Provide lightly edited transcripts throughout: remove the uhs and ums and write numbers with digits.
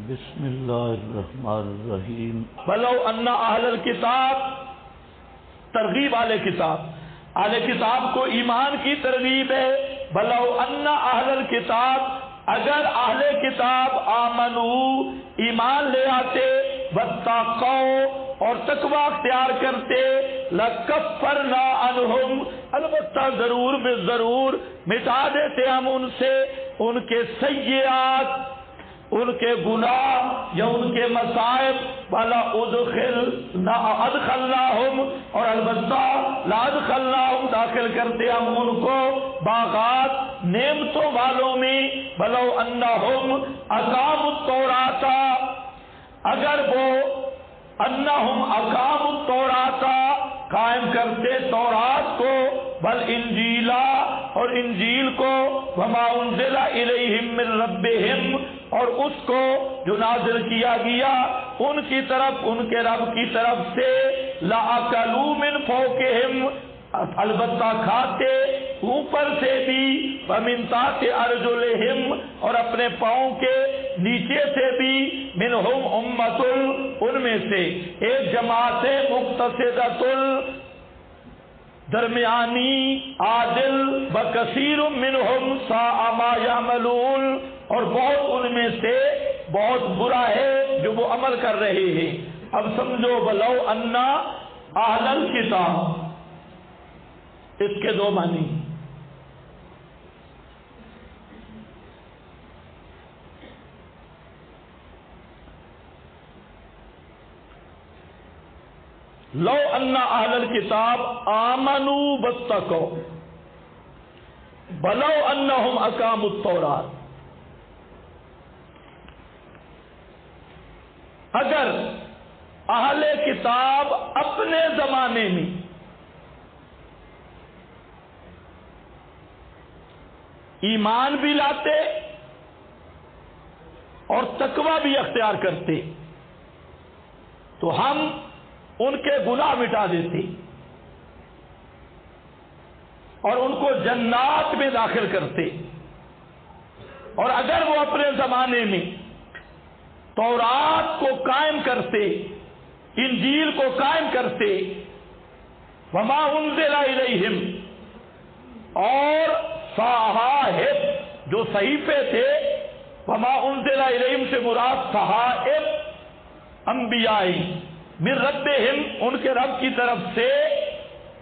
بسم اللہ الرحمن الرحیم۔ ولو ان اہل الکتاب، ترغیب اہل کتاب، اہل کتاب کو ایمان کی ترغیب ہے۔ ولو ان اہل الکتاب، اگر اہل کتاب آمنو، ایمان لے آتے، واتقوا، اور تقوی اختیار کرتے، لکفرنا عنہم، البتہ ضرور بے ضرور مٹا دیتے ہم ان سے ان کے سیئات، ان کے گناہ یا ان کے مصائب، والا ادخلناہم، اور البتہ لا ادخلناہم، داخل کرتے ہم ان کو باغات نعمتوں والوں میں۔ ولو انہم اقاموا التوراۃ، اگر وہ انہم اقاموا التوراۃ، قائم کرتے تورات کو، والانجیلا، اور انجیل کو، وما انزل الیہم من ربہم، اور اس کو جو نازل کیا گیا ان کی طرف، ان کے رب کی طرف سے، لَأَكَلُوا مِن فَوْقِهِمْ، البتہ کھاتے اوپر سے بھی، وَمِن تَحْتِ أَرْجُلِهِمْ، اور اپنے پاؤں کے نیچے سے بھی، مِنْهُمْ أُمَّةٌ، ان میں سے ایک جماعت مقتصدۃ، درمیانی عادل، بکثیر منہم ساء ما یعملون، اور بہت ان میں سے بہت برا ہے جو وہ عمل کر رہے ہیں۔ اب سمجھو، ولو انا اہل الکتاب، اس کے دو معنی۔ لو ان اہل الکتاب آمنوا واتقوا ولو انہم اقاموا التوراۃ، اگر اہل کتاب اپنے زمانے میں ایمان بھی لاتے اور تقوی بھی اختیار کرتے تو ہم ان کے گناہ مٹا دیتے اور ان کو جنات میں داخل کرتے، اور اگر وہ اپنے زمانے میں تورات کو قائم کرتے، انجیل کو قائم کرتے، وما انزل الیہم، اور صحائف جو صحیفے تھے، وما انزل الیہم سے مراد صحائف انبیائی، من ربہم، ان کے رب کی طرف سے،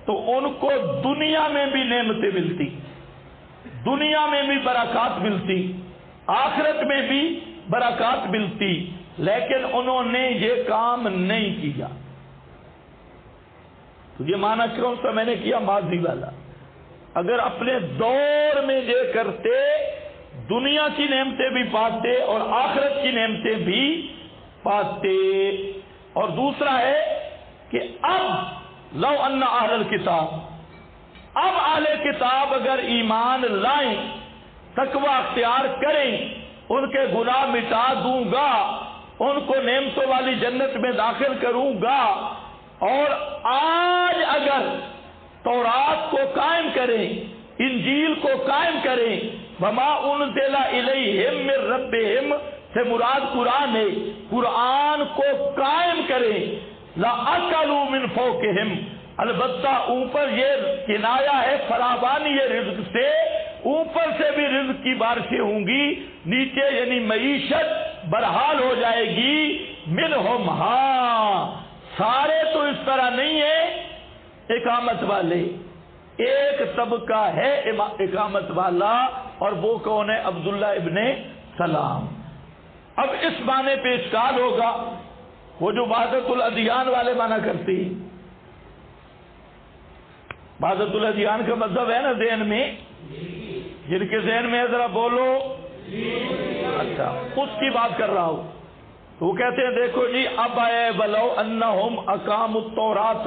تو ان کو دنیا میں بھی نعمتیں ملتی، دنیا میں بھی برکات ملتی، آخرت میں بھی برکات ملتی، لیکن انہوں نے یہ کام نہیں کیا۔ تو یہ معنی کون سا میں نے کیا؟ ماضی والا۔ اگر اپنے دور میں یہ کرتے، دنیا کی نعمتیں بھی پاتے اور آخرت کی نعمتیں بھی پاتے۔ اور دوسرا ہے کہ اب لو ان اہل الکتاب، اب اہل کتاب اگر ایمان لائیں، تقوی اختیار کریں، ان کے گناہ مٹا دوں گا، ان کو نعمتوں والی جنت میں داخل کروں گا، اور آج اگر تورات کو قائم کریں، انجیل کو قائم کریں، وما انزل الیہم من ربہم سے مراد قرآن ہے، قرآن کو قائم کریں، لَأَكَلُوا مِن فَوْقِهِمْ، البتہ اوپر، یہ کنایا ہے فراوانی رزق سے، اوپر سے بھی رزق کی بارشیں ہوں گی، نیچے یعنی معیشت برحال ہو جائے گی، منہم، ہاں سارے تو اس طرح نہیں ہے اقامت والے، ایک طبقہ ہے اقامت والا، اور وہ کون ہے؟ عبداللہ ابن سلام۔ اب اس معنی پہ اشکال ہوگا، وہ جو وحدت الادیان والے معنی کرتی، وحدت الادیان کا مذہب ہے نا ذہن میں، جن کے ذہن میں ہے ذرا بولو، اچھا اس کی بات کر رہا ہوں۔ تو وہ کہتے ہیں دیکھو جی، اب آئے ولو انہم اقاموا التوراۃ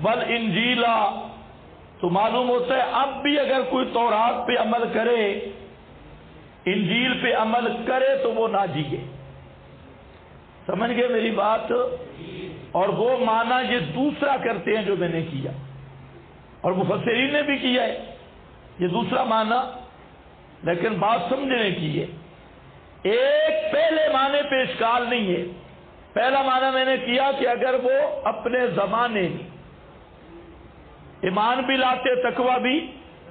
والانجیل، تو معلوم ہوتا ہے اب بھی اگر کوئی تورات پہ عمل کرے، انجیل پہ عمل کرے تو وہ ناجی ہے۔ سمجھ گئے میری بات؟ اور وہ معنی یہ دوسرا کرتے ہیں جو میں نے کیا، اور مفسرین نے بھی کیا ہے یہ دوسرا معنی، لیکن بات سمجھنے کی ہے۔ ایک پہلے معنی زمانے پہ اشکال نہیں ہے. پہلا معنی میں نے کیا کہ اگر وہ اپنے زمانے میں ایمان بھی لاتے، تقوی بھی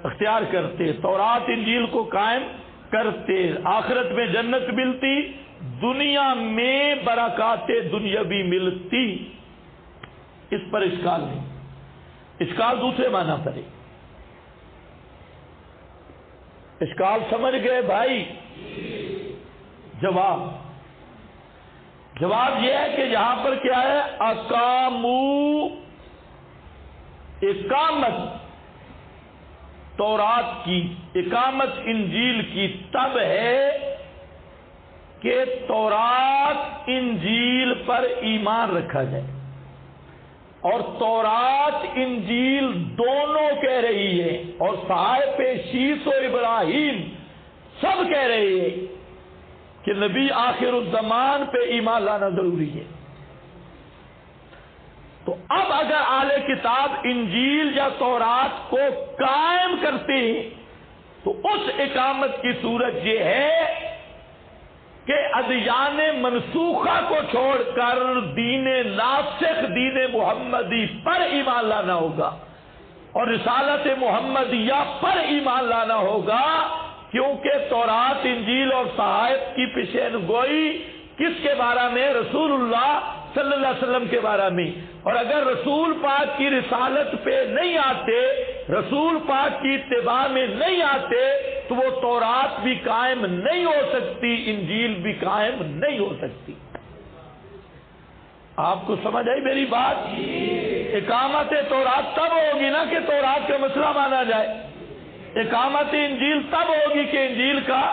اختیار کرتے، تورات انجیل کو قائم کرتے، آخرت میں جنت ملتی، دنیا میں برکات دنیاوی ملتی، اس پر اشکال نہیں. اشکال دوسرے معنی پر ہے. اشکال سمجھ گئے بھائی؟ جواب یہ ہے کہ یہاں پر کیا ہے؟ اقامو، اقامت تورات کی، اقامت انجیل کی تب ہے کہ تورات انجیل پر ایمان رکھا جائے. اور تورات انجیل دونوں کہہ رہی ہے، اور صحائف شیس و ابراہیم سب کہہ رہے ہیں کہ نبی آخر الزمان پہ ایمان لانا ضروری ہے. تو اب اگر اہل کتاب انجیل یا تورات کو قائم کرتے ہیں تو اس اقامت کی صورت یہ ہے کہ ادیان منسوخہ کو چھوڑ کر دین ناسخ، دین محمدی پر ایمان لانا ہوگا، اور رسالت محمدیہ پر ایمان لانا ہوگا، کیونکہ تورات انجیل اور صحائف کی پیشین گوئی کس کے بارے میں؟ رسول اللہ صلی اللہ علیہ وسلم کے بارے میں. اور اگر رسول پاک کی رسالت پہ نہیں آتے، رسول پاک کی اتباع میں نہیں آتے، تو وہ تورات بھی قائم نہیں ہو سکتی، انجیل بھی قائم نہیں ہو سکتی. آپ کو سمجھ آئی میری بات؟ اقامت تورات تب ہوگی نا کہ تورات کا مسئلہ مانا جائے. اقامت انجیل تب ہوگی کہ انجیل کا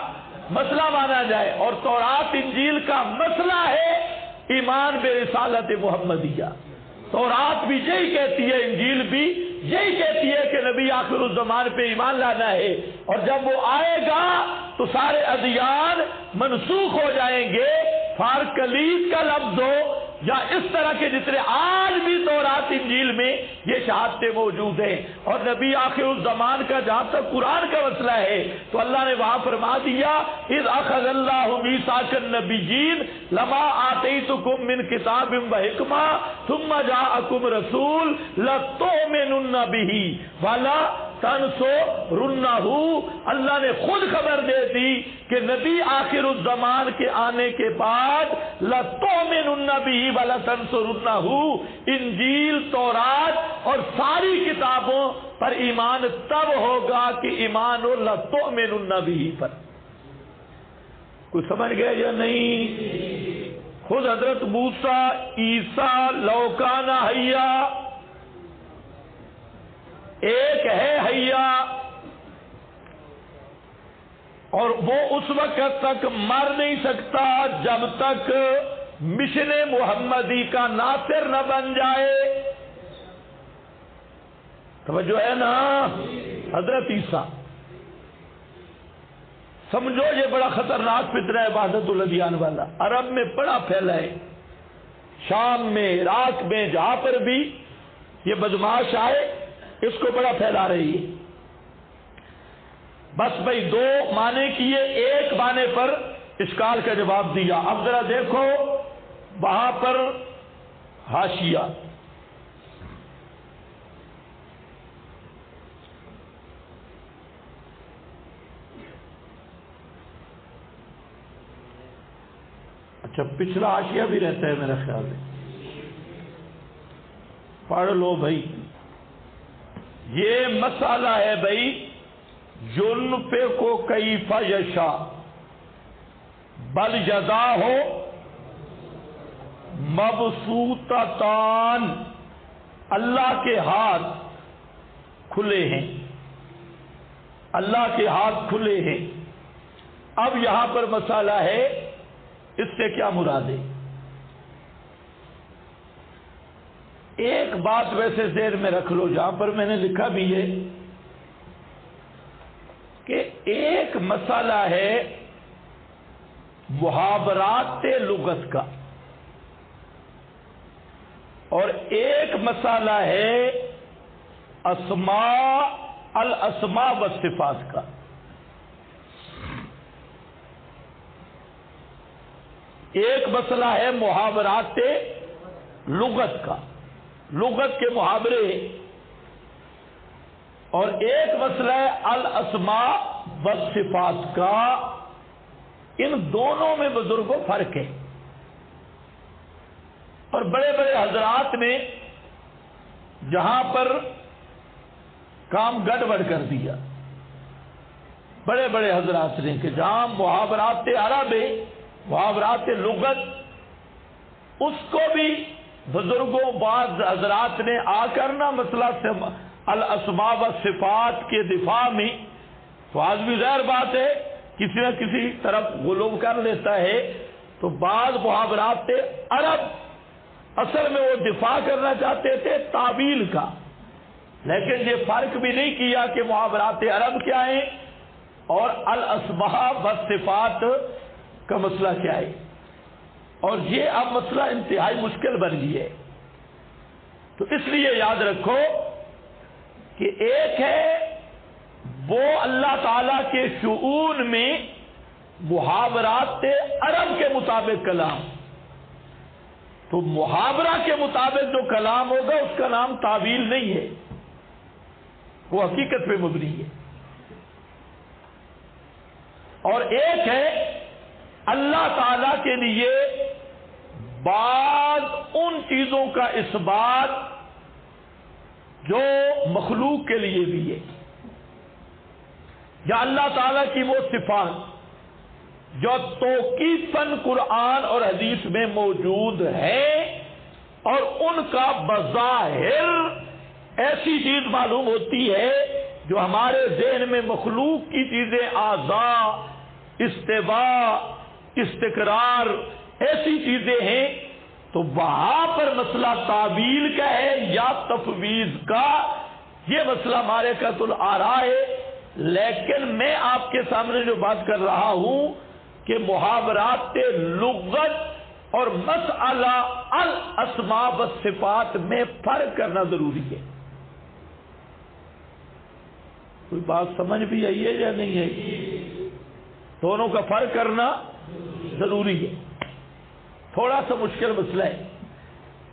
مسئلہ مانا جائے. اور تورات انجیل کا مسئلہ ہے ایمان برسالت محمدیہ. تورات بھی یہی کہتی ہے، انجیل بھی یہی کہتی ہے کہ نبی آخر الزمان پہ ایمان لانا ہے، اور جب وہ آئے گا تو سارے ادیان منسوخ ہو جائیں گے. فارکلیت کا لفظ ہو یا اس طرح کے جتنے آج بھی تورات انجیل میں یہ شہادتیں موجود ہیں. اور نبی آخر الزمان کا جہاں تک قرآن کا مسئلہ ہے تو اللہ نے وہاں فرما دیا اذ اخذ اللہ میثاق النبیین لما آتیتکم من کتاب و حکمہ ثم جاءکم رسول لتؤمنن بہ ولا تنصرنہ. اللہ نے خود خبر دے دی کہ نبی آخر الزمان کے آنے کے بعد لتؤمنن بہ ولا تنصرنہ، انجیل، تورات اور ساری کتابوں پر ایمان تب ہوگا کہ ایمان و لتؤمنن بہ پر. کوئی سمجھ گیا یا نہیں؟ خود حضرت موسیٰ، عیسیٰ لو کان حیا، ایک ہے حیا، اور وہ اس وقت تک مر نہیں سکتا جب تک مشن محمدی کا ناصر نہ بن جائے. توجہ ہے نا؟ حضرت عیسیٰ سمجھو یہ بڑا خطرناک فتنہ ہے عبادت الادیان والا، عرب میں بڑا پھیلا ہے، شام میں، عراق میں، جہاں پر بھی یہ بدماش آئے اس کو بڑا پھیلا رہی ہے. بس بھائی دو معنی کیے، ایک معنی پر اشکال کا جواب دیا. اب ذرا دیکھو وہاں پر حاشیہ، اچھا پچھلا حاشیہ بھی رہتا ہے میرا خیال ہے، پڑھ لو بھائی. یہ مسئلہ ہے بھائی ينفق کیف یشاء بل یداہ مبسوطتان، اللہ کے ہاتھ کھلے ہیں، اللہ کے ہاتھ کھلے ہیں. اب یہاں پر مسئلہ ہے اس سے کیا مراد ہے؟ ایک بات ویسے ذہن میں رکھ لو، جہاں پر میں نے لکھا بھی ہے کہ ایک مسئلہ ہے محاورات لغت کا، اور ایک مسئلہ ہے الاسماء والصفات کا. ایک مسئلہ ہے محاورات لغت کا، لغت کے محاورے، اور ایک مسئلہ ہے الاسماء والصفات کا۔ ان دونوں میں بزرگوں فرق ہے، اور بڑے بڑے حضرات نے جہاں پر کام گڑبڑ کر دیا، بڑے بڑے حضرات نے کہ جہاں محاورات عرب ہے، محاورات لغت، اس کو بھی بزرگوں بعض حضرات نے آ کر نہ مسئلہ الاسماء والصفات کے دفاع میں، تو آج بھی ظاہر بات ہے کسی نہ کسی طرف غلو کر لیتا ہے، تو بعض محاورات عرب اصل میں وہ دفاع کرنا چاہتے تھے تعبیل کا، لیکن یہ فرق بھی نہیں کیا کہ محاورات عرب کیا ہیں اور الاسماء والصفات کا مسئلہ کیا ہے، اور یہ اب مسئلہ انتہائی مشکل بن گئی ہے۔ تو اس لیے یاد رکھو کہ ایک ہے وہ اللہ تعالی کے شؤون میں محاورات عرب کے مطابق کلام، تو محاورہ کے مطابق جو کلام ہوگا اس کا نام تعویل نہیں ہے، وہ حقیقت پہ مبنی ہے۔ اور ایک ہے اللہ تعالی کے لیے بعض ان چیزوں کا اثبات جو مخلوق کے لیے بھی ہے، یا اللہ تعالی کی وہ صفات جو توقیفاً قرآن اور حدیث میں موجود ہے، اور ان کا بظاہر ایسی چیز معلوم ہوتی ہے جو ہمارے ذہن میں مخلوق کی چیزیں، اعضاء، استواء، استقرار، ایسی چیزیں ہیں، تو وہاں پر مسئلہ تعویل کا ہے یا تفویض کا، یہ مسئلہ ہمارے قتل آ رہا ہے۔ لیکن میں آپ کے سامنے جو بات کر رہا ہوں کہ محاورات لغت اور مسئلہ الاسماء والصفات میں فرق کرنا ضروری ہے۔ کوئی بات سمجھ بھی آئی ہے یا نہیں ہے؟ دونوں کا فرق کرنا ضروری ہے، تھوڑا سا مشکل مسئلہ ہے۔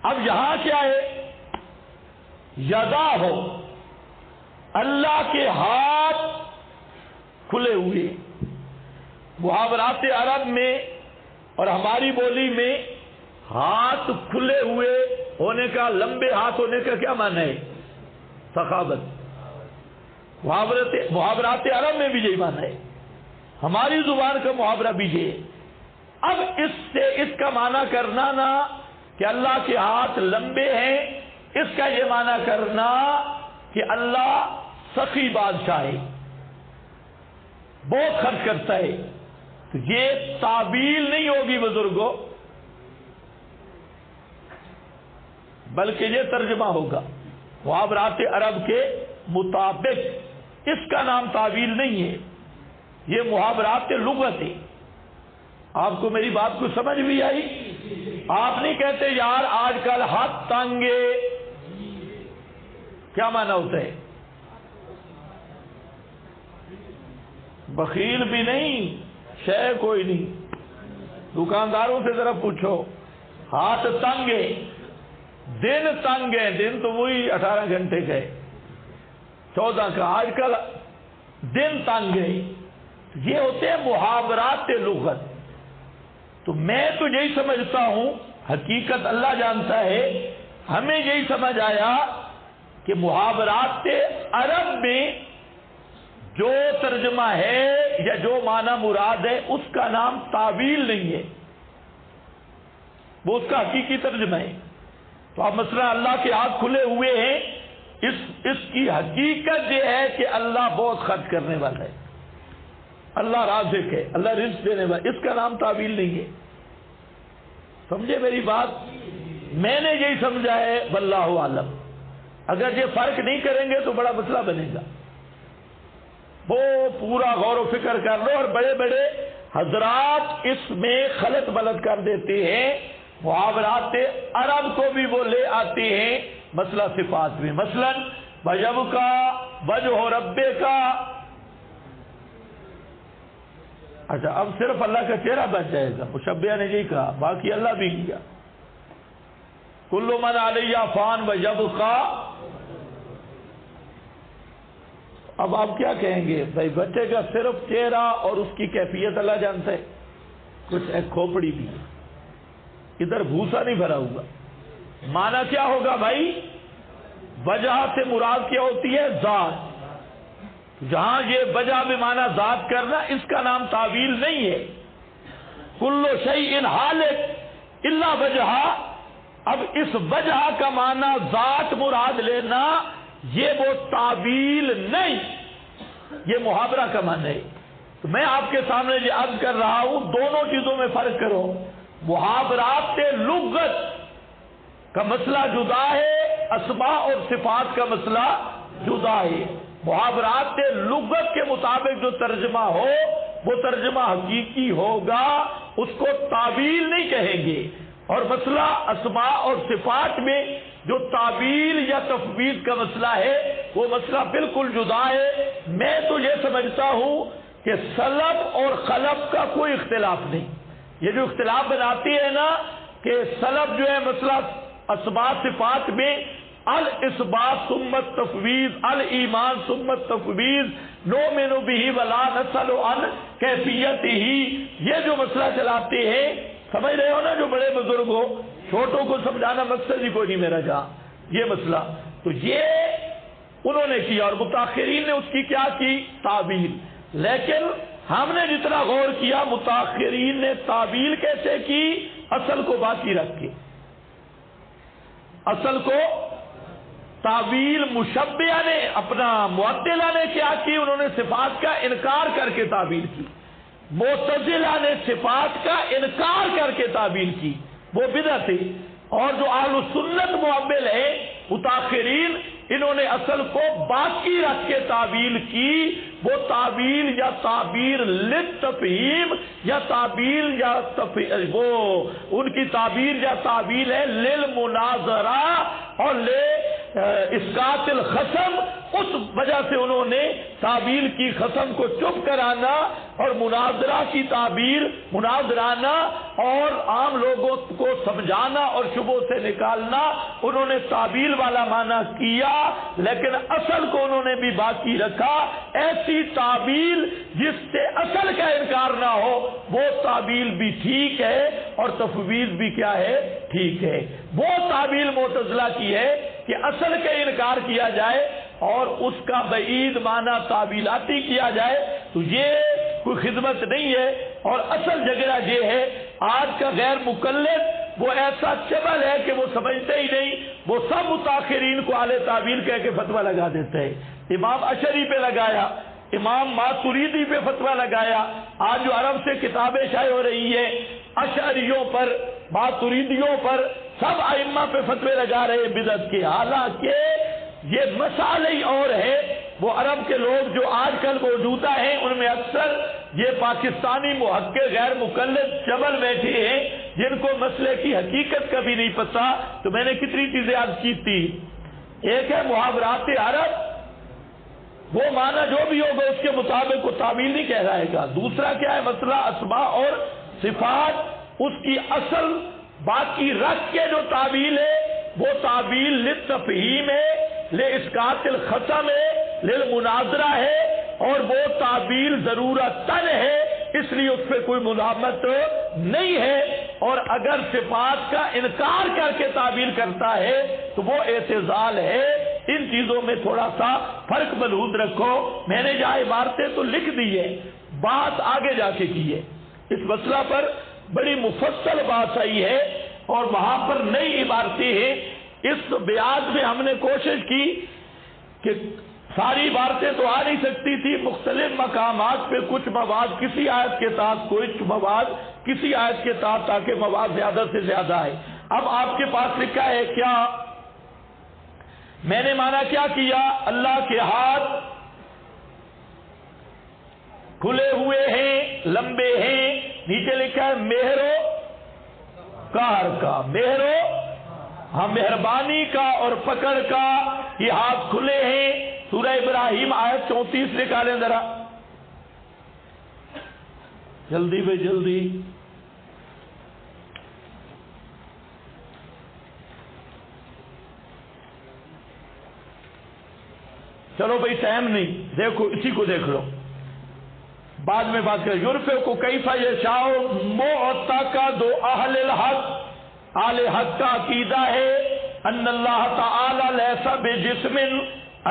اب یہاں کیا ہے؟ یدا ہو، اللہ کے ہاتھ کھلے ہوئے، محاورات عرب میں اور ہماری بولی میں ہاتھ کھلے ہوئے ہونے کا، لمبے ہاتھ ہونے کا کیا معنی ہے؟ سخاوت۔ محاورات عرب میں بھی یہی معنی ہے، ہماری زبان کا محاورہ بھی یہ ہے۔ اب اس سے اس کا معنی کرنا نہ کہ اللہ کے ہاتھ لمبے ہیں، اس کا یہ معنی کرنا کہ اللہ سخی بادشاہ ہے، بہت خرچ کرتا ہے، تو یہ تعبیل نہیں ہوگی بزرگوں، بلکہ یہ ترجمہ ہوگا محاورات عرب کے مطابق۔ اس کا نام تعبیل نہیں ہے، یہ محاورات لغت ہے۔ آپ کو میری بات کو سمجھ بھی آئی؟ آپ نہیں کہتے یار آج کل ہاتھ تانگے، کیا معنی ہوتا ہے؟ بخیل بھی نہیں، شے کوئی نہیں۔ دکانداروں سے ذرا پوچھو، ہاتھ تانگے، دن تانگے، دن تو وہی 18 گھنٹے کے 14 کا، آج کل دن تانگے، یہ ہوتے ہیں محاورات لغت۔ تو میں تو یہی سمجھتا ہوں، حقیقت اللہ جانتا ہے، ہمیں یہی سمجھ آیا کہ محاورات عرب میں جو ترجمہ ہے یا جو معنی مراد ہے اس کا نام تعویل نہیں ہے، وہ اس کا حقیقی ترجمہ ہے۔ تو اب مثلا اللہ کے ہاتھ کھلے ہوئے ہیں، اس کی حقیقت یہ ہے کہ اللہ بہت خرچ کرنے والا ہے، اللہ رازق ہے، اللہ رزق دینے والا، اس کا نام تعویل نہیں ہے۔ سمجھے میری بات؟ میں نے یہی سمجھا ہے، واللہ عالم۔ اگر یہ فرق نہیں کریں گے تو بڑا مسئلہ بنے گا، وہ پورا غور و فکر کر لو، اور بڑے بڑے حضرات اس میں خلط بلط کر دیتے ہیں، محاورات عرب کو بھی وہ لے آتے ہیں مسئلہ صفات میں، مثلا وجب کا وجہ ربے کا، اچھا اب صرف اللہ کا چہرہ بچ جائے گا، مشبیہ نے یہی کہا، باقی اللہ بھی کیا کل من علیہ فان ویبقی۔ اب آپ کیا کہیں گے بھائی بچے کا صرف چہرہ اور اس کی کیفیت اللہ جانتا ہے، کچھ ایک کھوپڑی بھی ہے، ادھر بھوسا نہیں بھرا ہوا۔ معنی کیا ہوگا بھائی؟ وجہ سے مراد کیا ہوتی ہے؟ ذات۔ جہاں یہ وجہ میں معنی ذات کرنا، اس کا نام تعویل نہیں ہے۔ کل شیء ہالک الا وجہ، اب اس وجہ کا معنی ذات مراد لینا یہ وہ تعویل نہیں، یہ محاورہ کا معنی ہے۔ تو میں آپ کے سامنے یہ عرض کر رہا ہوں، دونوں چیزوں میں فرق کرو۔ محاورات سے لغت کا مسئلہ جدا ہے، اسماء اور صفات کا مسئلہ جدا ہے۔ محاورات سے لغت کے مطابق جو ترجمہ ہو وہ ترجمہ حقیقی ہوگا، اس کو تعویل نہیں کہیں گے۔ اور مسئلہ اسماء اور صفات میں جو تعویل یا تفویض کا مسئلہ ہے وہ مسئلہ بالکل جدا ہے۔ میں تو یہ سمجھتا ہوں کہ سلب اور خلف کا کوئی اختلاف نہیں۔ یہ جو اختلاف بناتی ہے نا کہ سلب جو ہے مسئلہ اسماء صفات میں الاثبات ثم التفویض، الایمان ثم التفویض، نؤمن به ولا نسأل عن کیفیتہ، یہ جو مسئلہ چلاتے ہیں، سمجھ رہے ہو نا، جو بڑے بزرگ ہو، چھوٹوں کو سمجھانا مقصد ہی کوئی نہیں میرا جہاں یہ مسئلہ، تو یہ انہوں نے کیا اور متاخرین نے اس کی کیا کی؟ تعویل۔ لیکن ہم نے جتنا غور کیا، متاخرین نے تعویل کیسے کی؟ اصل کو باقی رکھ کے، اصل کو تعویل مشبیہ نے، اپنا معطلہ نے کیا کی؟ انہوں نے صفات کا انکار کر کے تعویل کی۔ معتزلہ نے صفات کا انکار کر کے تعویل کی، وہ بدعت ہے۔ اور جو اہل سنت معول ہے متاخرین، انہوں نے اصل کو باقی رکھ کے تعویل کی۔ وہ تعویل یا تعبیر للتفہیم یا تعبیر یا وہ ان کی تعبیر یا تعویل ہے للمناظرہ اور اسقاط الخصم، اس وجہ سے انہوں نے تعویل کی خصم کو چپ کرانا، اور مناظرہ کی تعبیر مناظرانہ اور عام لوگوں کو سمجھانا اور شبہوں سے نکالنا، انہوں نے تعویل والا معنی کیا، لیکن اصل کو انہوں نے بھی باقی رکھا۔ ایسی تعویل جس سے اصل کا انکار نہ ہو وہ تعویل بھی ٹھیک ہے، اور تفویض بھی کیا ہے؟ ٹھیک ہے۔ وہ تعویل معتزلہ کی ہے کہ اصل کا انکار کیا جائے اور اس کا بعید معنی تعویلاتی کیا جائے، تو یہ کوئی خدمت نہیں ہے۔ اور اصل جھگڑا یہ ہے، آج کا غیر مقلد وہ ایسا چبل ہے کہ وہ سمجھتے ہی نہیں، وہ سب متاخرین کو اہل تعویل کہہ کے فتویٰ لگا دیتے ہیں۔ امام اشعری پہ لگایا، امام ماتریدی پہ فتویٰ لگایا۔ آج جو عرب سے کتابیں شائع ہو رہی ہیں، اشعریوں پر، ماتریدیوں پر، سب ائمہ پہ فتوے لگا رہے بدعت کے، حالانکہ یہ مسئلہ ہی اور ہے۔ وہ عرب کے لوگ جو آج کل موجودہ ہیں، ان میں اکثر یہ پاکستانی محقق غیر مقلد چبل بیٹھے ہیں جن کو مسئلے کی حقیقت کا بھی نہیں پتہ۔ تو میں نے کتنی چیزیں عرض کی تھی، ایک ہے محاورات عرب، وہ معنی جو بھی ہوگا اس کے مطابق وہ تعویل نہیں کہلائے گا۔ دوسرا کیا ہے؟ مسئلہ اسماء اور صفات، اس کی اصل باقی رکھ کے جو تعویل ہے وہ تعویل للتفہیم ہے، لاسقاط الخصم ہے، للمناظرہ ہے، اور وہ تعویل ضرورتاً ہے، اس لیے اس پہ کوئی ملامت نہیں ہے۔ اور اگر صفات کا انکار کر کے تعویل کرتا ہے تو وہ اعتزال ہے۔ ان چیزوں میں تھوڑا سا فرق ملحوظ رکھو۔ میں نے جہاں عبارتیں تو لکھ دی ہے، بات آگے جا کے کی ہے، اس مسئلہ پر بڑی مفصل بات آئی ہے، اور وہاں پر نئی عبارتیں ہیں۔ اس بیان میں ہم نے کوشش کی کہ ساری عبارتیں تو آ نہیں سکتی تھی، مختلف مقامات پہ کچھ مواد کسی آیت کے تحت، کچھ مواد کسی آیت کے تحت، تاکہ مواد زیادہ سے زیادہ ہے۔ اب آپ کے پاس لکھا ہے کیا؟ میں نے مانا کیا کیا؟ اللہ کے ہاتھ کھلے ہوئے ہیں، لمبے ہیں، نیچے لکھا ہے مہر و کار کا، مہر و ہاں مہربانی کا اور پکڑ کا، یہ ہاتھ کھلے ہیں۔ سورہ ابراہیم آیت 34 نکالیں ذرا، جلدی بھائی جلدی. چلو بھائی ٹائم نہیں، دیکھو اسی کو دیکھ لو، بعد میں بات کریں. یورپ کو کیفا یشاء معتقد اہل الحق، اہل حق کا عقیدہ ہے ان اللہ تعالی لیس بجسم،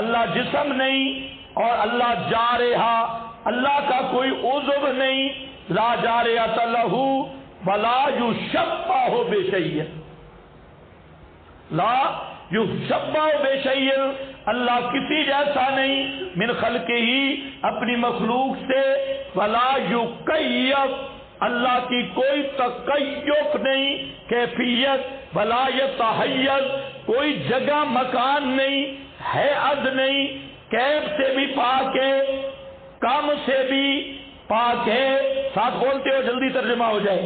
اللہ جسم نہیں، اور اللہ جارحہ، اللہ کا کوئی عضو نہیں، لا جارحۃ لہ ولا یشبہ بشیء، لا یشبہ بشیء، اللہ کسی جیسا نہیں، من خلقہ ہی اپنی مخلوق سے، ولا یکیف، اللہ کی کوئی تکیف نہیں، کیفیت، ولا یتحیز، کوئی جگہ مکان نہیں، ہیئت نہیں، کیف سے بھی پاک ہے، کم سے بھی پاک ہے. ساتھ بولتے ہو جلدی ترجمہ ہو جائے.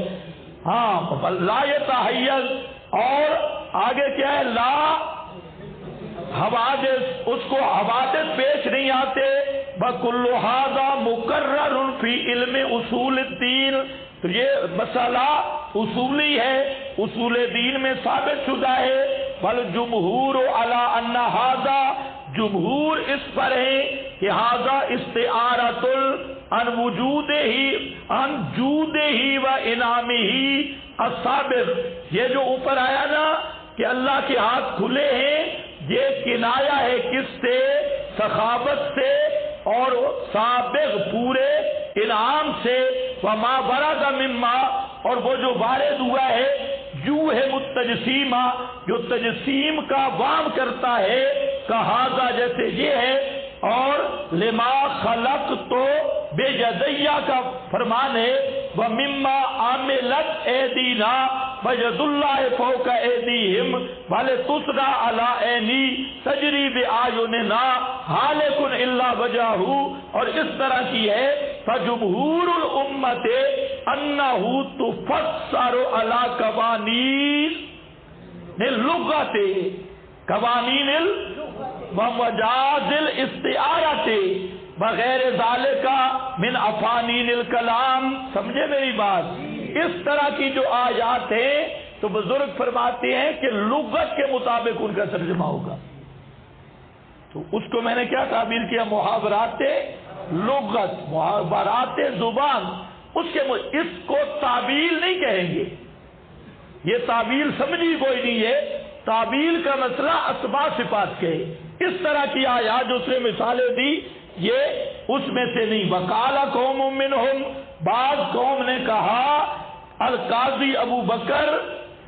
ہاں لا یتحیز، اور آگے کیا ہے؟ لا حوادث، اس کو حوادث پیش نہیں آتے. بَكُلُّ هَذَا مُقَرَّرٌ فِي عِلْمِ اصول الدین، تو یہ مسئلہ اصولی ہے، اصول دین میں ثابت شدہ ہے. وَالْجُمْهُورُ عَلَىٰ أَنَّ هَذَا، جمہور اس پر ہے کہ هَذَا اسْتِعَارَةٌ عَنْ وُجُودِهِ عَنْ جُودِهِ وَإِنْعَامِهِ السَّابِقِ، یہ جو اوپر آیا نا کہ اللہ کے ہاتھ کھلے ہیں، یہ کنایا ہے کس سے؟ سخاوت سے اور سابق پورے انعام سے. وما ورد مما، اور وہ جو وارد ہوا ہے، یوں ہے متجسیمہ، جو تجسیم کا وام کرتا ہے، کہذا جیسے یہ ہے، اور لما خلق تو بے یدیہ کا فرمان ہے، ومما عملت ایدینا وَيَدُ اللَّهِ فَوْقَ أَيْدِيهِمْ وَلِتُسْرَى عَلَىٰ عَيْنِي تَجْرِي بِأَعْيُنِنَا هَالِكٌ إِلَّا وَجْهَهُ. اور اس طرح کی ہے فَجُمْهُورُ الْأُمَّةِ أَنَّهُ تُفَسَّرُ عَلَىٰ قَوَانِینِ اللُّغَةِ، قوانین ومجاز الاستعارة بغیر ذالک من افانین الکلام. سمجھے میری بات؟ اس طرح کی جو آیات ہیں تو بزرگ فرماتے ہیں کہ لغت کے مطابق ان کا ترجمہ ہوگا. تو اس کو میں نے کیا تعبیر کیا؟ محاورات لغت، محاورات زبان. اس کو تعبیل نہیں کہیں گے، یہ تعبیل سمجھی کوئی نہیں ہے. تعبیل کا مسئلہ اسماء صفات کے. اس طرح کی آیات جو اس نے مثالیں دی، یہ اس میں سے نہیں. وقال قوم منہم، بعض قوم نے کہا، القاضی ابو بکر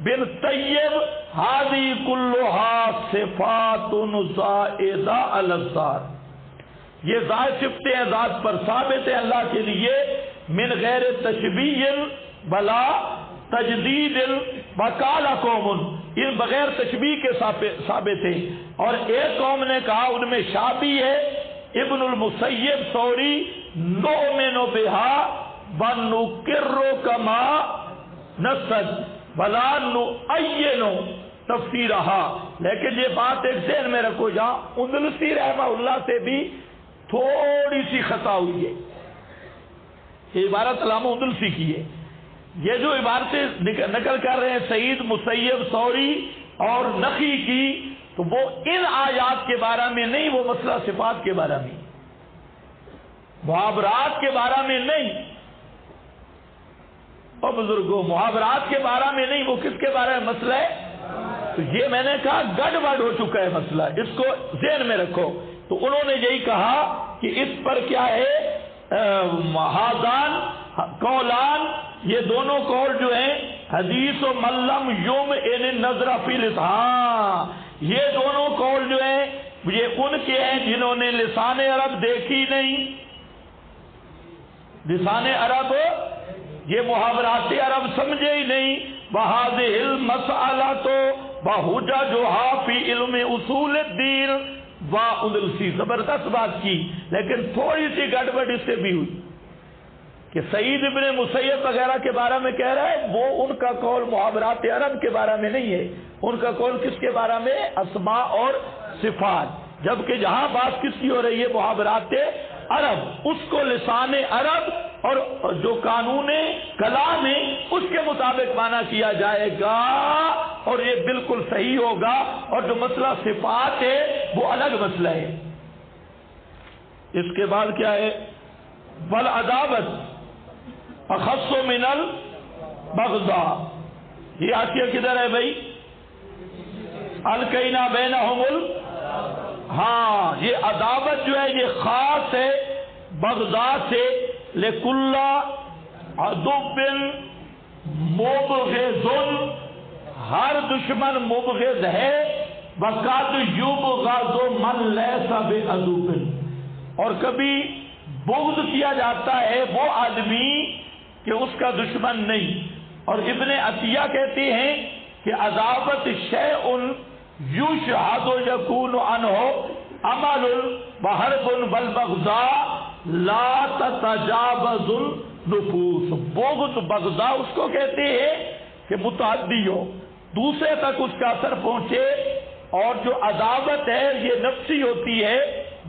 بن طیب، ہذی کلھا صفات زائدہ علی الذات، یہ زائد صفتیں ہیں ذات پر، ثابت ہیں اللہ کے لیے، من غیر تشبیہ بلا تجدید. وقال قوم، یہ بغیر تشبیہ کے ثابت ہے. اور ایک قوم نے کہا، ان میں شابی ہے ابن المسیب ثوری، نؤمن بہا وَنُقِرُّ كَمَا نَسَّدْ وَلَا نُعَيِّنُ تَفْسِيرَهَا. لیکن یہ بات ایک ذہن میں رکھو، جہاں اندلسی رحمہ اللہ سے بھی تھوڑی سی خطا ہوئی ہے. یہ عبارت علامہ اندلسی کی ہے. یہ جو عبارتیں نقل کر رہے ہیں سعید مسیب ثوری اور نخی کی، تو وہ ان آیات کے بارے میں نہیں، وہ مسئلہ صفات کے بارے میں، محاورات کے بارے میں نہیں. اور بزرگوں، محاورات کے بارے میں نہیں، وہ کس کے بارے میں مسئلہ ہے؟ تو یہ میں نے کہا گڑبڑ ہو چکا ہے مسئلہ، اس کو ذہن میں رکھو. تو انہوں نے یہی کہا کہ اس پر کیا ہے، ہذان قولان، یہ دونوں قول جو ہیں، حدیث و ملم یوم ان نظر فی لسان، یہ دونوں قول جو ہیں یہ ان کے ہیں جنہوں نے لسان عرب دیکھی نہیں. لسان عرب، یہ محاورات عرب سمجھے ہی نہیں. وَهَذِهِ الْمَسْأَلَةُ وَحُجَجُهَا فِي عِلْمِ اصول الدین. اندلسی زبردست بات کی، لیکن تھوڑی سی گڑبڑ اس سے بھی ہوئی کہ سعید ابن مسیب وغیرہ کے بارے میں کہہ رہا ہے، وہ ان کا قول محاورات عرب کے بارے میں نہیں ہے، ان کا قول کس کے بارے میں؟ اسماء اور صفات. جبکہ جہاں بات کس کی ہو رہی ہے؟ محاورات عرب. اس کو لسان عرب اور جو قانون کلام ہے اس کے مطابق مانا کیا جائے گا، اور یہ بالکل صحیح ہوگا. اور جو مسئلہ صفات ہے وہ الگ مسئلہ ہے. اس کے بعد کیا ہے؟ والعداوت اخص من البغضاء. یہ آشیہ کدھر ہے بھائی؟ القینا بینہم ہاں، یہ عداوت جو ہے یہ خاص ہے بغضاء سے. لکل عدو مبغض، ہر دشمن مبغض ہے. وقد یبغض من لیس بعدو، اور کبھی بغض کیا جاتا ہے وہ آدمی کہ اس کا دشمن نہیں. اور ابن عطیہ کہتے ہیں کہ عداوت شیء یشہد یکون عنہ عمل وحرب والبغضاء لا تتجاوز النفوس. بغض بغضاء اس کو کہتے ہیں کہ متعدی ہو، دوسرے تک اس کا اثر پہنچے. اور جو عداوت ہے یہ نفسی ہوتی ہے،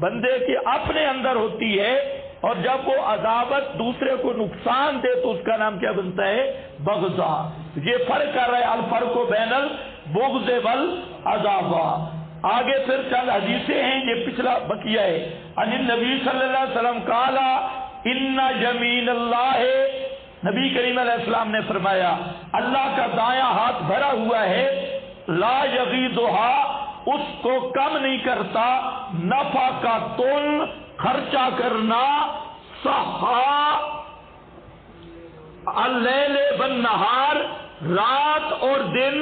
بندے کے اپنے اندر ہوتی ہے، اور جب وہ عداوت دوسرے کو نقصان دے تو اس کا نام کیا بنتا ہے؟ بغضاء. یہ فرق کر رہا ہے الفرق بین البغض والعداوہ. آگے پھر چند حدیثیں ہیں، یہ پچھلا بقیہ ہے. ان النبی صلی اللہ علیہ وسلم قال ان یمین اللہ، نبی کریم علیہ السلام نے فرمایا اللہ کا دایاں ہاتھ بھرا ہوا ہے. لا یغیضھا، اس کو کم نہیں کرتا. نفقۃ، خرچہ کرنا. صحا اللیل والنہار، رات اور دن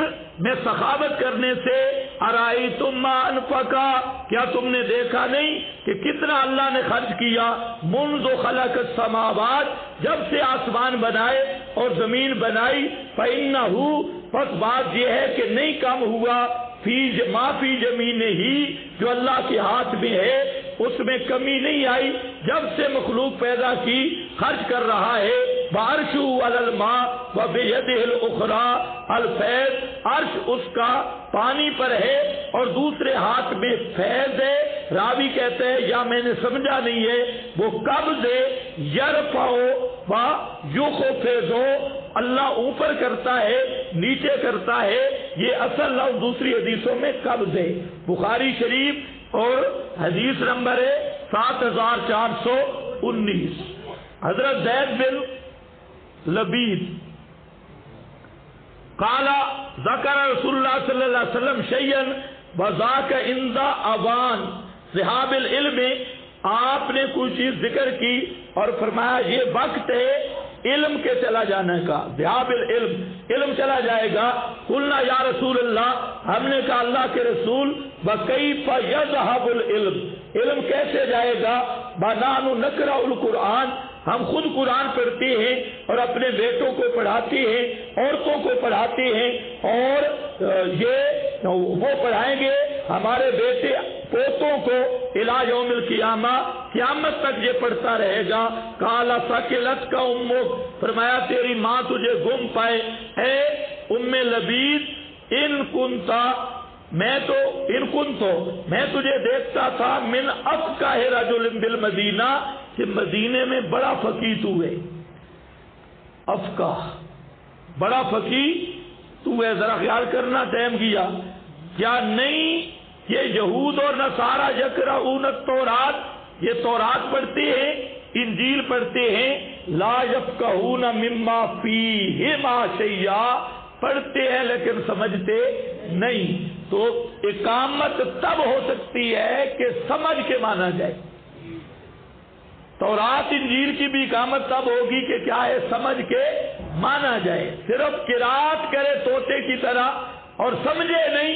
میں سخاوت کرنے سے. ارائیتم ما انفقا، کیا تم نے دیکھا نہیں کہ کتنا اللہ نے خرچ کیا. منذ خلق السماوات، جب سے آسمان بنائے اور زمین بنائی. فإنہ، پس بات یہ ہے کہ نہیں کم ہوا. ما فی زمین ہی، جو اللہ کے ہاتھ میں ہے اس میں کمی نہیں آئی. جب سے مخلوق پیدا کی خرچ کر رہا ہے. وعرشہ علی الماء وبیدہ الاخری الفیض، عرش اس کا پانی پر ہے اور دوسرے ہاتھ میں فیض ہے. راوی کہتے ہیں یا میں نے سمجھا نہیں ہے، وہ قبض ہے. یرفع و یخفض، اللہ اوپر کرتا ہے نیچے کرتا ہے. یہ اصل لفظ دوسری حدیثوں میں قبض ہے. بخاری شریف اور حدیث نمبر ہے 7419. حضرت زید بن لبید قال ذکر رسول اللہ صلی اللہ علیہ وسلم شیئا وذاک عند اوان ذهاب العلم، آپ نے کوئی چیز ذکر کی اور فرمایا یہ وقت ہے علم کے چلا جانے کا. ذهاب العلم، علم چلا جائے گا. قلنا یا رسول اللہ، ہم نے کہا اللہ کے رسول، وکیف یذهب العلم، علم کیسے جائے گا؟ بنحن نقرأ القرآن، ہم خود قرآن پڑھتے ہیں اور اپنے بیٹوں کو پڑھاتے ہیں، عورتوں کو پڑھاتے ہیں، اور یہ وہ پڑھائیں گے ہمارے بیٹے پوتوں کو الی یوم القیامہ، قیامت تک یہ پڑھتا رہے گا. قال ثقلت کا امک، فرمایا تیری ماں تجھے گم پائے. اے ام لبید، ان کنتا، میں تجھے دیکھتا تھا من افقہ رجل بالمدینہ، کہ مدینے میں بڑا فقیہ تو ہے. افقہ، بڑا فقیہ تو ہے. ذرا خیال کرنا ٹائم کیا. کیا نہیں یہ یہود اور نصارہ یقرؤون التوراۃ، یہ تورات پڑھتے ہیں، انجیل پڑھتے ہیں. لا یفقہون مما فیہما شیئا، پڑھتے ہیں لیکن سمجھتے نہیں. تو اقامت تب ہو سکتی ہے کہ سمجھ کے مانا جائے. تورات انجیل کی بھی اقامت تب ہوگی کہ کیا ہے، سمجھ کے مانا جائے. صرف قرات کرے طوطے کی طرح اور سمجھے نہیں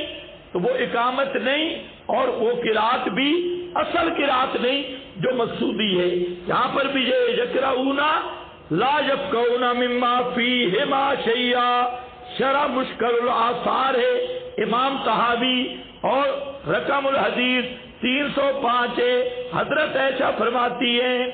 تو وہ اقامت نہیں، اور وہ قرات بھی اصل قرات نہیں جو مقصودی ہے. یہاں پر بھی یہ یقرؤون لا یفقہون مما فیہما شیئا، شرح مشکل الآثار ہے امام طحاوی، اور رقم الحدیث 305 ہے. حضرت عائشہ فرماتی ہیں